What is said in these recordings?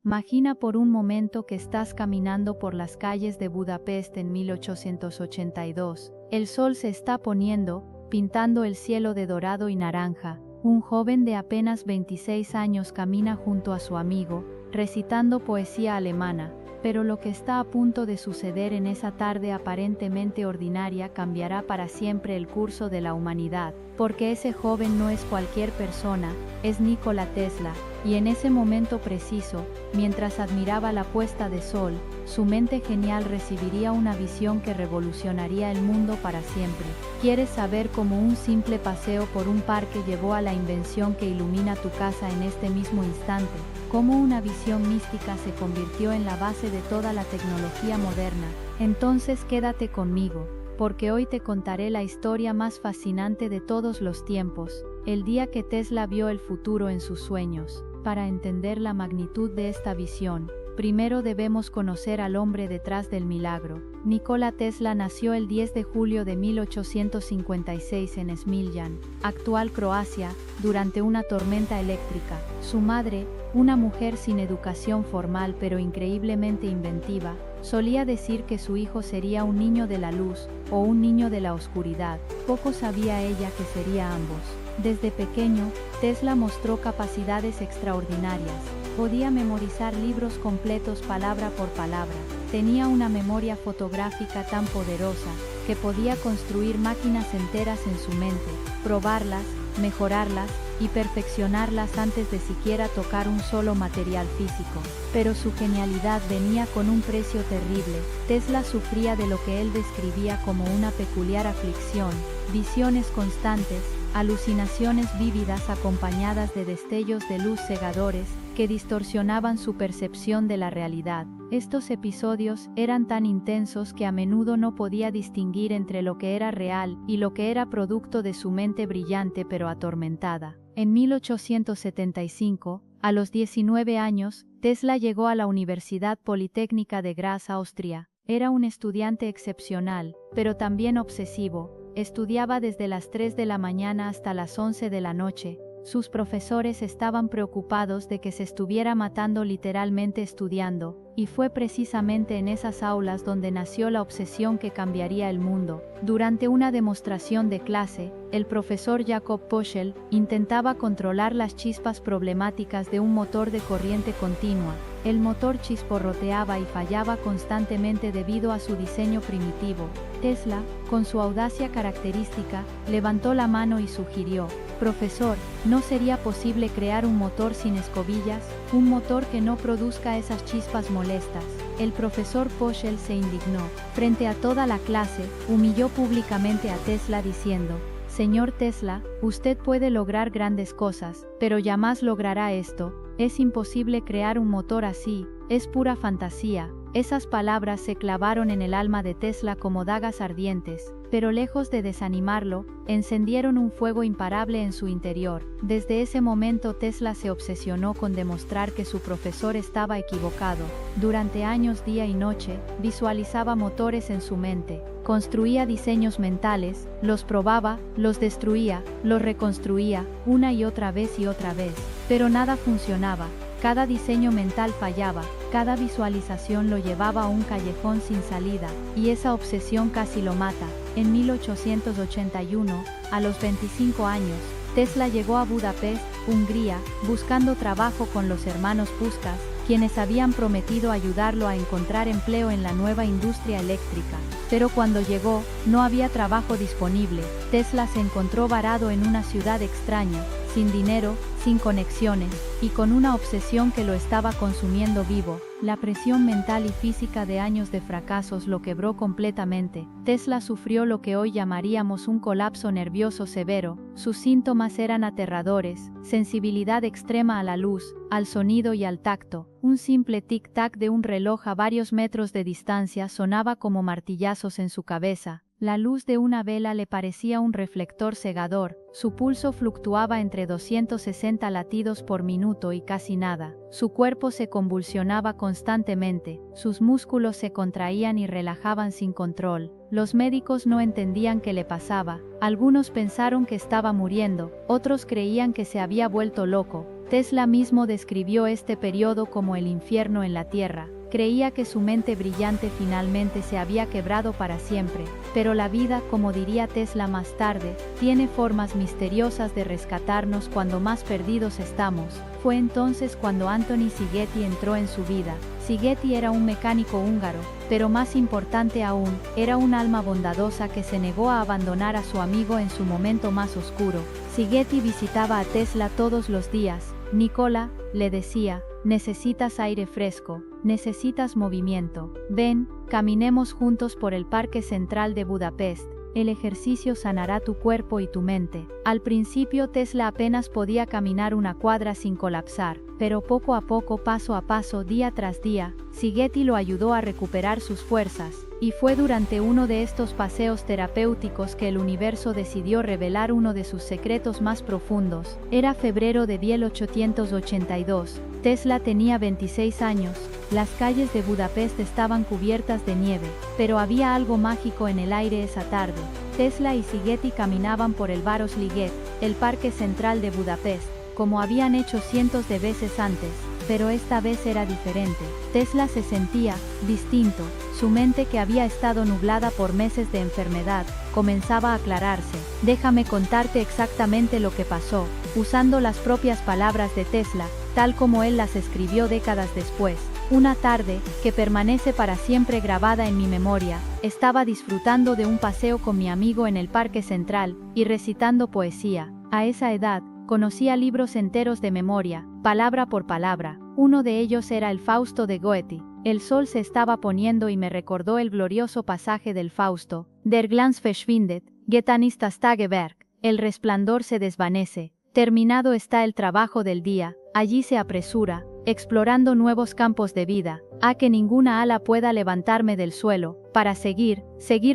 Imagina por un momento que estás caminando por las calles de Budapest en 1882. El sol se está poniendo, pintando el cielo de dorado y naranja. Un joven de apenas 26 años camina junto a su amigo, recitando poesía alemana. Pero lo que está a punto de suceder en esa tarde aparentemente ordinaria cambiará para siempre el curso de la humanidad, porque ese joven no es cualquier persona, es Nikola Tesla, y en ese momento preciso, mientras admiraba la puesta de sol, su mente genial recibiría una visión que revolucionaría el mundo para siempre. ¿Quieres saber cómo un simple paseo por un parque llevó a la invención que ilumina tu casa en este mismo instante? ¿Cómo una visión mística se convirtió en la base de toda la tecnología moderna? Entonces quédate conmigo, porque hoy te contaré la historia más fascinante de todos los tiempos, el día que Tesla vio el futuro en sus sueños. Para entender la magnitud de esta visión, primero debemos conocer al hombre detrás del milagro. Nikola Tesla nació el 10 de julio de 1856 en Smiljan, actual Croacia, durante una tormenta eléctrica. Su madre, una mujer sin educación formal pero increíblemente inventiva, solía decir que su hijo sería un niño de la luz o un niño de la oscuridad. Poco sabía ella que sería ambos. Desde pequeño, Tesla mostró capacidades extraordinarias. Podía memorizar libros completos palabra por palabra. Tenía una memoria fotográfica tan poderosa que podía construir máquinas enteras en su mente, probarlas, mejorarlas y perfeccionarlas antes de siquiera tocar un solo material físico. Pero su genialidad venía con un precio terrible. Tesla sufría de lo que él describía como una peculiar aflicción, visiones constantes, alucinaciones vívidas acompañadas de destellos de luz cegadores que distorsionaban su percepción de la realidad. Estos episodios eran tan intensos que a menudo no podía distinguir entre lo que era real y lo que era producto de su mente brillante pero atormentada. En 1875, a los 19 años, Tesla llegó a la Universidad Politécnica de Graz, Austria. Era un estudiante excepcional, pero también obsesivo. Estudiaba desde las 3 de la mañana hasta las 11 de la noche. Sus profesores estaban preocupados de que se estuviera matando literalmente estudiando, y fue precisamente en esas aulas donde nació la obsesión que cambiaría el mundo. Durante una demostración de clase, el profesor Jakob Poschel intentaba controlar las chispas problemáticas de un motor de corriente continua. El motor chisporroteaba y fallaba constantemente debido a su diseño primitivo. Tesla, con su audacia característica, levantó la mano y sugirió: «Profesor, ¿no sería posible crear un motor sin escobillas? Un motor que no produzca esas chispas molestas». El profesor Poschel se indignó. Frente a toda la clase, humilló públicamente a Tesla diciendo: «Señor Tesla, usted puede lograr grandes cosas, pero jamás logrará esto. Es imposible crear un motor así, es pura fantasía». Esas palabras se clavaron en el alma de Tesla como dagas ardientes, pero lejos de desanimarlo, encendieron un fuego imparable en su interior. Desde ese momento Tesla se obsesionó con demostrar que su profesor estaba equivocado. Durante años, día y noche, visualizaba motores en su mente, construía diseños mentales, los probaba, los destruía, los reconstruía, una y otra vez, pero nada funcionaba. Cada diseño mental fallaba, cada visualización lo llevaba a un callejón sin salida, y esa obsesión casi lo mata. En 1881, a los 25 años, Tesla llegó a Budapest, Hungría, buscando trabajo con los hermanos Puskás, quienes habían prometido ayudarlo a encontrar empleo en la nueva industria eléctrica. Pero cuando llegó, no había trabajo disponible. Tesla se encontró varado en una ciudad extraña, sin dinero, sin conexiones, y con una obsesión que lo estaba consumiendo vivo. La presión mental y física de años de fracasos lo quebró completamente. Tesla sufrió lo que hoy llamaríamos un colapso nervioso severo. Sus síntomas eran aterradores: sensibilidad extrema a la luz, al sonido y al tacto. Un simple tic-tac de un reloj a varios metros de distancia sonaba como martillazos en su cabeza. La luz de una vela le parecía un reflector cegador, su pulso fluctuaba entre 260 latidos por minuto y casi nada. Su cuerpo se convulsionaba constantemente, sus músculos se contraían y relajaban sin control. Los médicos no entendían qué le pasaba. Algunos pensaron que estaba muriendo, otros creían que se había vuelto loco. Tesla mismo describió este periodo como el infierno en la Tierra. Creía que su mente brillante finalmente se había quebrado para siempre, pero la vida, como diría Tesla más tarde, tiene formas misteriosas de rescatarnos cuando más perdidos estamos. Fue entonces cuando Anthony Szigeti entró en su vida. Szigeti era un mecánico húngaro, pero más importante aún, era un alma bondadosa que se negó a abandonar a su amigo en su momento más oscuro. Szigeti visitaba a Tesla todos los días. Nicola, le decía, necesitas aire fresco, necesitas movimiento. Ven, caminemos juntos por el Parque Central de Budapest. El ejercicio sanará tu cuerpo y tu mente. Al principio Tesla apenas podía caminar una cuadra sin colapsar, pero poco a poco, paso a paso, día tras día, Szigeti lo ayudó a recuperar sus fuerzas, y fue durante uno de estos paseos terapéuticos que el universo decidió revelar uno de sus secretos más profundos. Era febrero de 1882. Tesla tenía 26 años. Las calles de Budapest estaban cubiertas de nieve, pero había algo mágico en el aire esa tarde. Tesla y Szigeti caminaban por el Városliget, el parque central de Budapest, como habían hecho cientos de veces antes, pero esta vez era diferente. Tesla se sentía distinto. Su mente, que había estado nublada por meses de enfermedad, comenzaba a aclararse. Déjame contarte exactamente lo que pasó, usando las propias palabras de Tesla, tal como él las escribió décadas después. Una tarde, que permanece para siempre grabada en mi memoria, estaba disfrutando de un paseo con mi amigo en el Parque Central, y recitando poesía. A esa edad, conocía libros enteros de memoria, palabra por palabra. Uno de ellos era el Fausto de Goethe. El sol se estaba poniendo y me recordó el glorioso pasaje del Fausto. Der Glanz verschwindet, getan ist das Tagewerk. El resplandor se desvanece. Terminado está el trabajo del día. Allí se apresura, explorando nuevos campos de vida, a que ninguna ala pueda levantarme del suelo, para seguir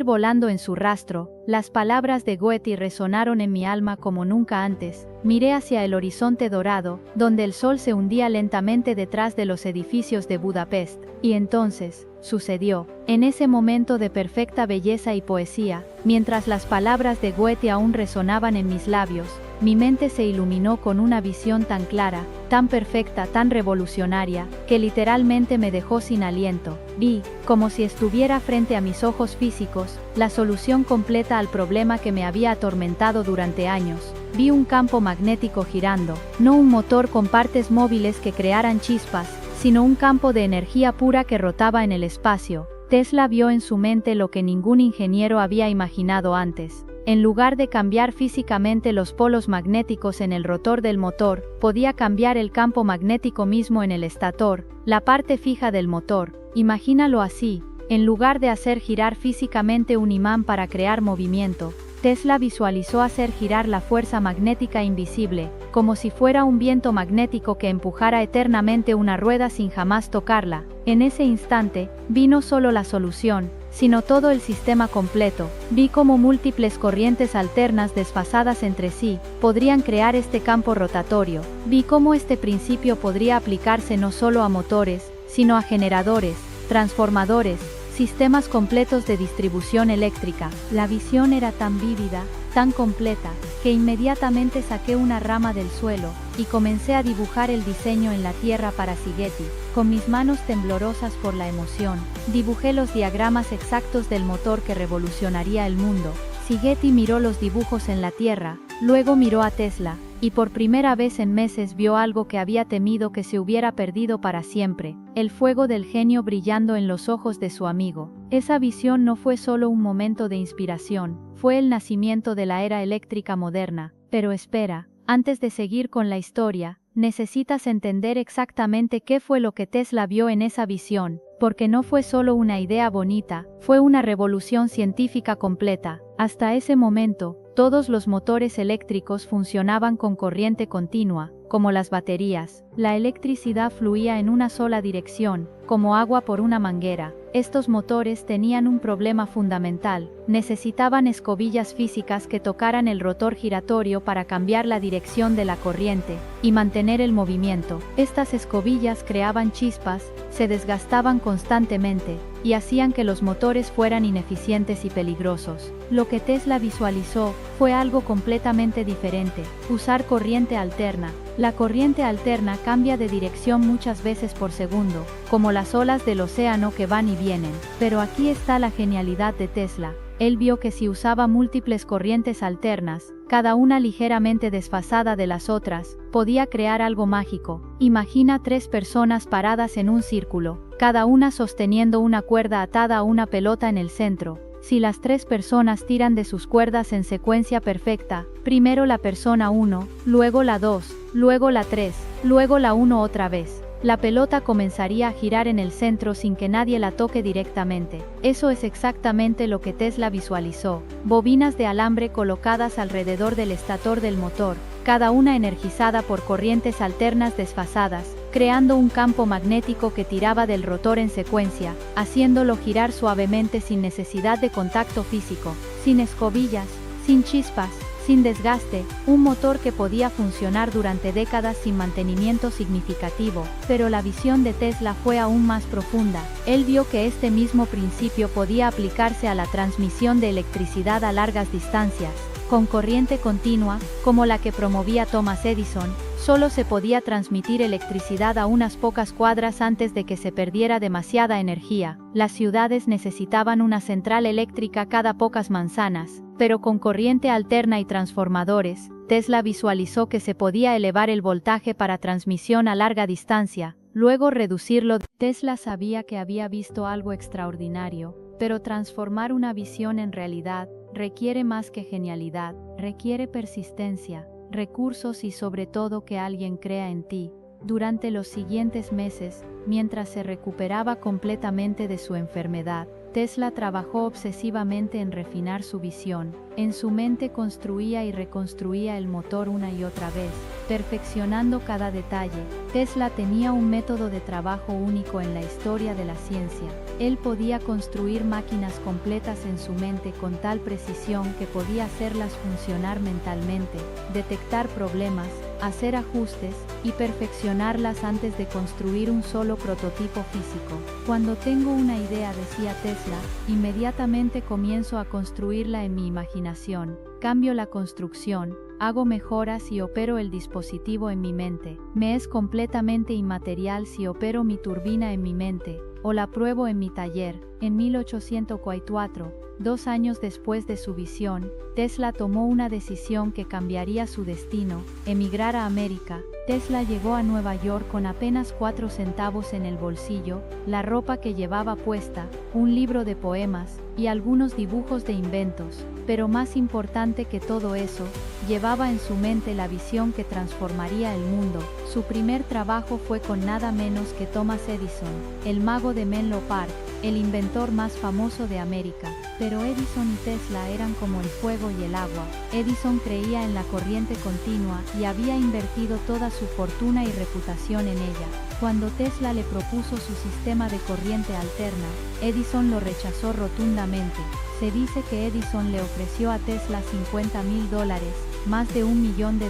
volando en su rastro. Las palabras de Goethe resonaron en mi alma como nunca antes. Miré hacia el horizonte dorado, donde el sol se hundía lentamente detrás de los edificios de Budapest, y entonces, sucedió. En ese momento de perfecta belleza y poesía, mientras las palabras de Goethe aún resonaban en mis labios, mi mente se iluminó con una visión tan clara, tan perfecta, tan revolucionaria, que literalmente me dejó sin aliento. Vi, como si estuviera frente a mis ojos físicos, la solución completa al problema que me había atormentado durante años. Vi un campo magnético girando, no un motor con partes móviles que crearan chispas, sino un campo de energía pura que rotaba en el espacio. Tesla vio en su mente lo que ningún ingeniero había imaginado antes. En lugar de cambiar físicamente los polos magnéticos en el rotor del motor, podía cambiar el campo magnético mismo en el estator, la parte fija del motor. Imagínalo así, en lugar de hacer girar físicamente un imán para crear movimiento, Tesla visualizó hacer girar la fuerza magnética invisible, como si fuera un viento magnético que empujara eternamente una rueda sin jamás tocarla. En ese instante, vi no solo la solución, sino todo el sistema completo. Vi cómo múltiples corrientes alternas desfasadas entre sí podrían crear este campo rotatorio. Vi cómo este principio podría aplicarse no solo a motores, sino a generadores, transformadores, sistemas completos de distribución eléctrica. La visión era tan vívida, tan completa, que inmediatamente saqué una rama del suelo, y comencé a dibujar el diseño en la tierra para Szigeti. Con mis manos temblorosas por la emoción, dibujé los diagramas exactos del motor que revolucionaría el mundo. Szigeti miró los dibujos en la tierra, luego miró a Tesla, y por primera vez en meses vio algo que había temido que se hubiera perdido para siempre, el fuego del genio brillando en los ojos de su amigo. Esa visión no fue solo un momento de inspiración, fue el nacimiento de la era eléctrica moderna. Pero espera, antes de seguir con la historia, necesitas entender exactamente qué fue lo que Tesla vio en esa visión, porque no fue solo una idea bonita, fue una revolución científica completa. Hasta ese momento, todos los motores eléctricos funcionaban con corriente continua, como las baterías. La electricidad fluía en una sola dirección, como agua por una manguera. Estos motores tenían un problema fundamental: necesitaban escobillas físicas que tocaran el rotor giratorio para cambiar la dirección de la corriente y mantener el movimiento. Estas escobillas creaban chispas, se desgastaban constantemente, y hacían que los motores fueran ineficientes y peligrosos. Lo que Tesla visualizó fue algo completamente diferente: usar corriente alterna. La corriente alterna cambia de dirección muchas veces por segundo, como las olas del océano que van y vienen. Pero aquí está la genialidad de Tesla. Él vio que si usaba múltiples corrientes alternas, cada una ligeramente desfasada de las otras, podía crear algo mágico. Imagina 3 personas paradas en un círculo, cada una sosteniendo una cuerda atada a una pelota en el centro. Si las 3 personas tiran de sus cuerdas en secuencia perfecta, primero la persona 1, luego la 2, luego la 3, luego la 1 otra vez, la pelota comenzaría a girar en el centro sin que nadie la toque directamente. Eso es exactamente lo que Tesla visualizó: bobinas de alambre colocadas alrededor del estator del motor, cada una energizada por corrientes alternas desfasadas, creando un campo magnético que tiraba del rotor en secuencia, haciéndolo girar suavemente sin necesidad de contacto físico, sin escobillas, sin chispas, sin desgaste, un motor que podía funcionar durante décadas sin mantenimiento significativo. Pero la visión de Tesla fue aún más profunda. Él vio que este mismo principio podía aplicarse a la transmisión de electricidad a largas distancias. Con corriente continua, como la que promovía Thomas Edison, solo se podía transmitir electricidad a unas pocas cuadras antes de que se perdiera demasiada energía. Las ciudades necesitaban una central eléctrica cada pocas manzanas, pero con corriente alterna y transformadores, Tesla visualizó que se podía elevar el voltaje para transmisión a larga distancia, luego reducirlo. Tesla sabía que había visto algo extraordinario, pero transformar una visión en realidad requiere más que genialidad, requiere persistencia, recursos y sobre todo que alguien crea en ti. Durante los siguientes meses, mientras se recuperaba completamente de su enfermedad, Tesla trabajó obsesivamente en refinar su visión. En su mente construía y reconstruía el motor una y otra vez, perfeccionando cada detalle. Tesla tenía un método de trabajo único en la historia de la ciencia. Él podía construir máquinas completas en su mente con tal precisión que podía hacerlas funcionar mentalmente, detectar problemas, hacer ajustes y perfeccionarlas antes de construir un solo prototipo físico. Cuando tengo una idea, decía Tesla, inmediatamente comienzo a construirla en mi imaginación, cambio la construcción, hago mejoras y opero el dispositivo en mi mente. Me es completamente inmaterial si opero mi turbina en mi mente, o la pruebo en mi taller. En 1804, 2 años después de su visión, Tesla tomó una decisión que cambiaría su destino: emigrar a América. Tesla llegó a Nueva York con apenas 4 centavos en el bolsillo, la ropa que llevaba puesta, un libro de poemas, y algunos dibujos de inventos. Pero más importante que todo eso, llevaba en su mente la visión que transformaría el mundo. Su primer trabajo fue con nada menos que Thomas Edison, el mago de Menlo Park, el inventor más famoso de América. Pero Edison y Tesla eran como el fuego y el agua. Edison creía en la corriente continua y había invertido toda su fortuna y reputación en ella. Cuando Tesla le propuso su sistema de corriente alterna, Edison lo rechazó rotundamente. Se dice que Edison le ofreció a Tesla $50,000, más de $1 millón de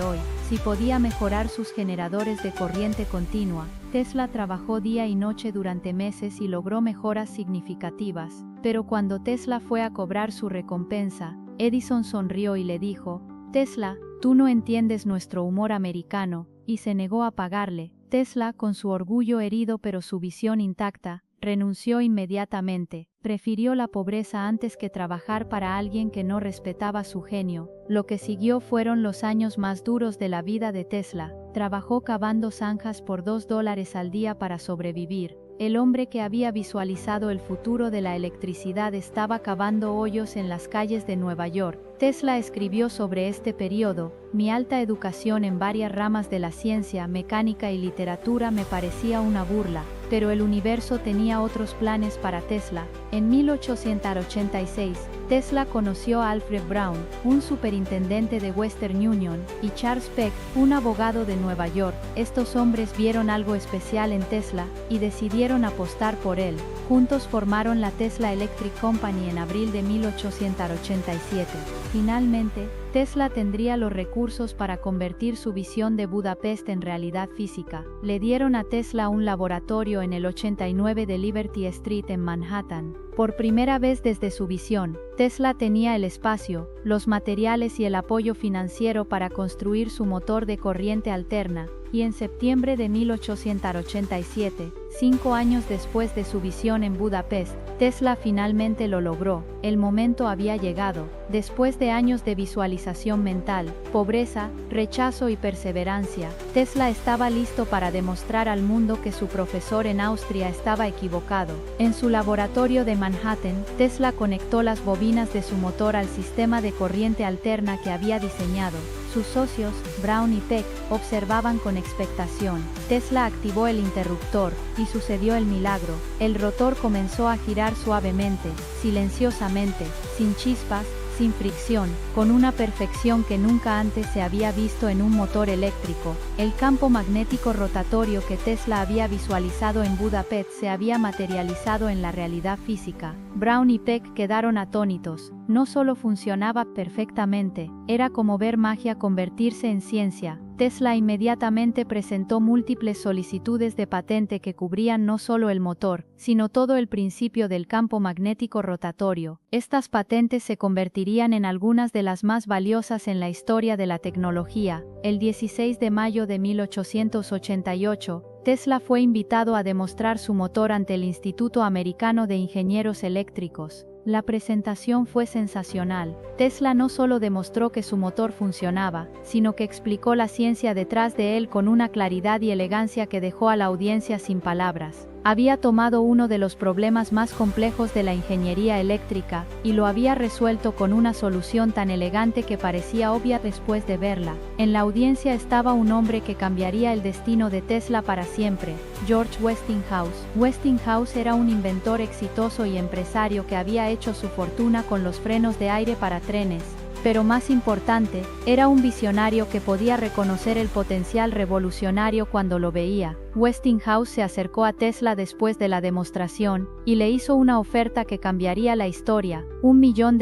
hoy, si podía mejorar sus generadores de corriente continua. Tesla trabajó día y noche durante meses y logró mejoras significativas, pero cuando Tesla fue a cobrar su recompensa, Edison sonrió y le dijo: «Tesla, tú no entiendes nuestro humor americano», y se negó a pagarle. Tesla, con su orgullo herido pero su visión intacta, renunció inmediatamente. Prefirió la pobreza antes que trabajar para alguien que no respetaba su genio. Lo que siguió fueron los años más duros de la vida de Tesla. Trabajó cavando zanjas por $2 al día para sobrevivir. El hombre que había visualizado el futuro de la electricidad estaba cavando hoyos en las calles de Nueva York. Tesla escribió sobre este periodo: «Mi alta educación en varias ramas de la ciencia, mecánica y literatura me parecía una burla, pero el universo tenía otros planes para Tesla». En 1886, Tesla conoció a Alfred Brown, un superintendente de Western Union, y Charles Peck, un abogado de Nueva York. Estos hombres vieron algo especial en Tesla y decidieron apostar por él. Juntos formaron la Tesla Electric Company en abril de 1887. Finalmente, Tesla tendría los recursos para convertir su visión de Budapest en realidad física. Le dieron a Tesla un laboratorio en el 89 de Liberty Street en Manhattan. Por primera vez desde su visión, Tesla tenía el espacio, los materiales y el apoyo financiero para construir su motor de corriente alterna, y en septiembre de 1887, 5 años después de su visión en Budapest, Tesla finalmente lo logró. El momento había llegado. Después de años de visualización mental, pobreza, rechazo y perseverancia, Tesla estaba listo para demostrar al mundo que su profesor en Austria estaba equivocado. En su laboratorio de Manhattan, Tesla conectó las bobinas de su motor al sistema de corriente alterna que había diseñado. Sus socios, Brown y Peck, observaban con expectación. Tesla activó el interruptor, y sucedió el milagro. El rotor comenzó a girar suavemente, silenciosamente, sin chispas, sin fricción, con una perfección que nunca antes se había visto en un motor eléctrico. El campo magnético rotatorio que Tesla había visualizado en Budapest se había materializado en la realidad física. Brown y Peck quedaron atónitos. No solo funcionaba perfectamente, era como ver magia convertirse en ciencia. Tesla inmediatamente presentó múltiples solicitudes de patente que cubrían no solo el motor, sino todo el principio del campo magnético rotatorio. Estas patentes se convertirían en algunas de las más valiosas en la historia de la tecnología. El 16 de mayo de 1888, Tesla fue invitado a demostrar su motor ante el Instituto Americano de Ingenieros Eléctricos. La presentación fue sensacional. Tesla no solo demostró que su motor funcionaba, sino que explicó la ciencia detrás de él con una claridad y elegancia que dejó a la audiencia sin palabras. Había tomado uno de los problemas más complejos de la ingeniería eléctrica, y lo había resuelto con una solución tan elegante que parecía obvia después de verla. En la audiencia estaba un hombre que cambiaría el destino de Tesla para siempre, George Westinghouse. Westinghouse era un inventor exitoso y empresario que había hecho su fortuna con los frenos de aire para trenes. Pero más importante, era un visionario que podía reconocer el potencial revolucionario cuando lo veía. Westinghouse se acercó a Tesla después de la demostración, y le hizo una oferta que cambiaría la historia: $1 millón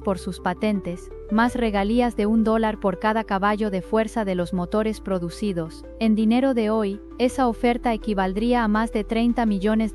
por sus patentes, más regalías de $1 por cada caballo de fuerza de los motores producidos. En dinero de hoy, esa oferta equivaldría a más de $30 millones.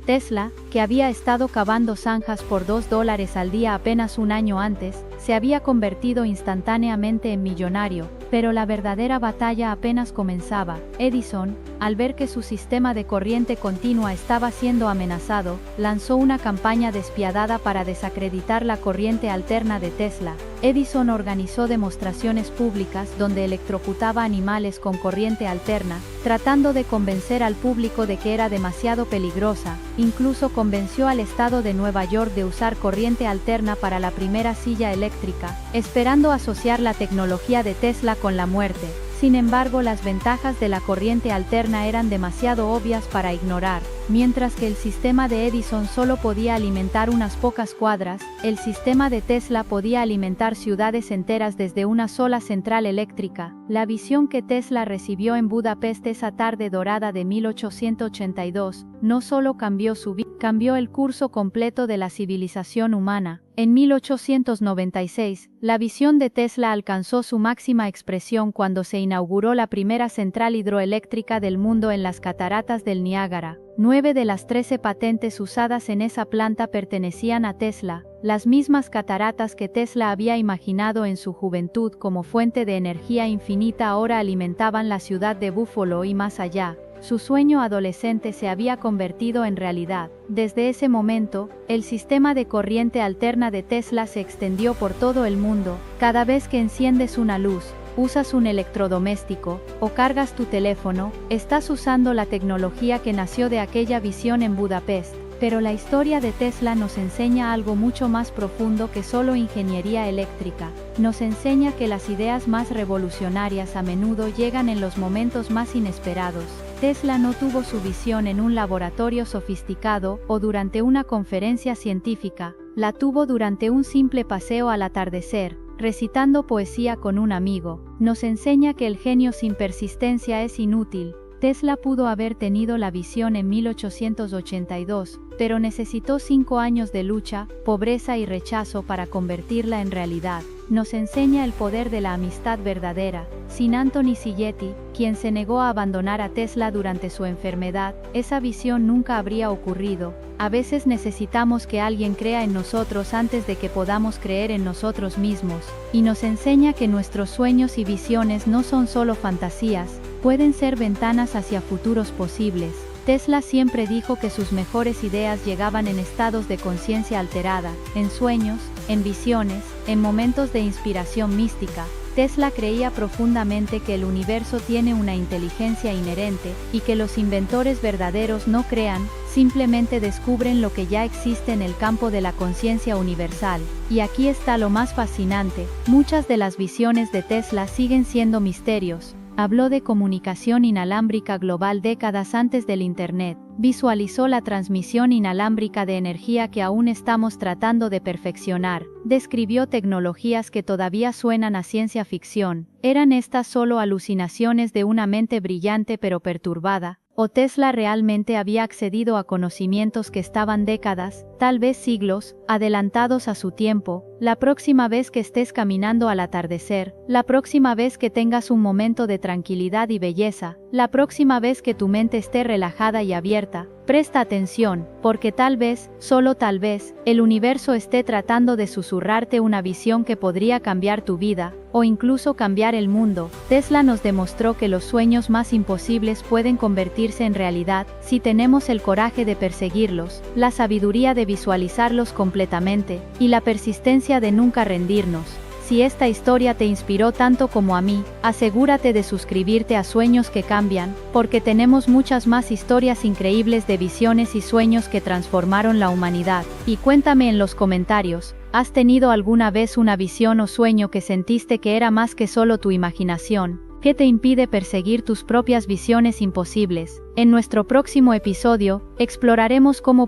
Tesla, que había estado cavando zanjas por $2 al día apenas un año antes, se había convertido instantáneamente en millonario, pero la verdadera batalla apenas comenzaba. Edison, al ver que su sistema de corriente continua estaba siendo amenazado, lanzó una campaña despiadada para desacreditar la corriente alterna de Tesla. Edison organizó demostraciones públicas donde electrocutaba animales con corriente alterna, tratando de convencer al público de que era demasiado peligrosa. Incluso convenció al estado de Nueva York de usar corriente alterna para la primera silla eléctrica, esperando asociar la tecnología de Tesla con la muerte. Sin embargo, las ventajas de la corriente alterna eran demasiado obvias para ignorar. Mientras que el sistema de Edison solo podía alimentar unas pocas cuadras, el sistema de Tesla podía alimentar ciudades enteras desde una sola central eléctrica. La visión que Tesla recibió en Budapest esa tarde dorada de 1882, no solo cambió su vida, cambió el curso completo de la civilización humana. En 1896, la visión de Tesla alcanzó su máxima expresión cuando se inauguró la primera central hidroeléctrica del mundo en las cataratas del Niágara. 9 de las 13 patentes usadas en esa planta pertenecían a Tesla, las mismas cataratas que Tesla había imaginado en su juventud como fuente de energía infinita ahora alimentaban la ciudad de Buffalo y más allá. Su sueño adolescente se había convertido en realidad. Desde ese momento, el sistema de corriente alterna de Tesla se extendió por todo el mundo. Cada vez que enciendes una luz, usas un electrodoméstico, o cargas tu teléfono, estás usando la tecnología que nació de aquella visión en Budapest. Pero la historia de Tesla nos enseña algo mucho más profundo que solo ingeniería eléctrica. Nos enseña que las ideas más revolucionarias a menudo llegan en los momentos más inesperados. Tesla no tuvo su visión en un laboratorio sofisticado o durante una conferencia científica, la tuvo durante un simple paseo al atardecer, recitando poesía con un amigo. Nos enseña que el genio sin persistencia es inútil, Tesla pudo haber tenido la visión en 1882, pero necesitó 5 años de lucha, pobreza y rechazo para convertirla en realidad. Nos enseña el poder de la amistad verdadera. Sin Anthony Silletti, quien se negó a abandonar a Tesla durante su enfermedad, esa visión nunca habría ocurrido. A veces necesitamos que alguien crea en nosotros antes de que podamos creer en nosotros mismos, y nos enseña que nuestros sueños y visiones no son solo fantasías, pueden ser ventanas hacia futuros posibles. Tesla siempre dijo que sus mejores ideas llegaban en estados de conciencia alterada, en sueños, en visiones, en momentos de inspiración mística. Tesla creía profundamente que el universo tiene una inteligencia inherente, y que los inventores verdaderos no crean, simplemente descubren lo que ya existe en el campo de la conciencia universal. Y aquí está lo más fascinante, muchas de las visiones de Tesla siguen siendo misterios. Habló de comunicación inalámbrica global décadas antes del Internet, visualizó la transmisión inalámbrica de energía que aún estamos tratando de perfeccionar, describió tecnologías que todavía suenan a ciencia ficción. ¿Eran estas solo alucinaciones de una mente brillante pero perturbada? ¿O Tesla realmente había accedido a conocimientos que estaban décadas, tal vez siglos, adelantados a su tiempo? La próxima vez que estés caminando al atardecer, la próxima vez que tengas un momento de tranquilidad y belleza, la próxima vez que tu mente esté relajada y abierta, presta atención, porque tal vez, solo tal vez, el universo esté tratando de susurrarte una visión que podría cambiar tu vida, o incluso cambiar el mundo. Tesla nos demostró que los sueños más imposibles pueden convertirse en realidad, si tenemos el coraje de perseguirlos, la sabiduría de visualizarlos completamente, y la persistencia de nunca rendirnos. Si esta historia te inspiró tanto como a mí, asegúrate de suscribirte a Sueños que Cambian, porque tenemos muchas más historias increíbles de visiones y sueños que transformaron la humanidad. Y cuéntame en los comentarios, ¿has tenido alguna vez una visión o sueño que sentiste que era más que solo tu imaginación? ¿Qué te impide perseguir tus propias visiones imposibles? En nuestro próximo episodio, exploraremos cómo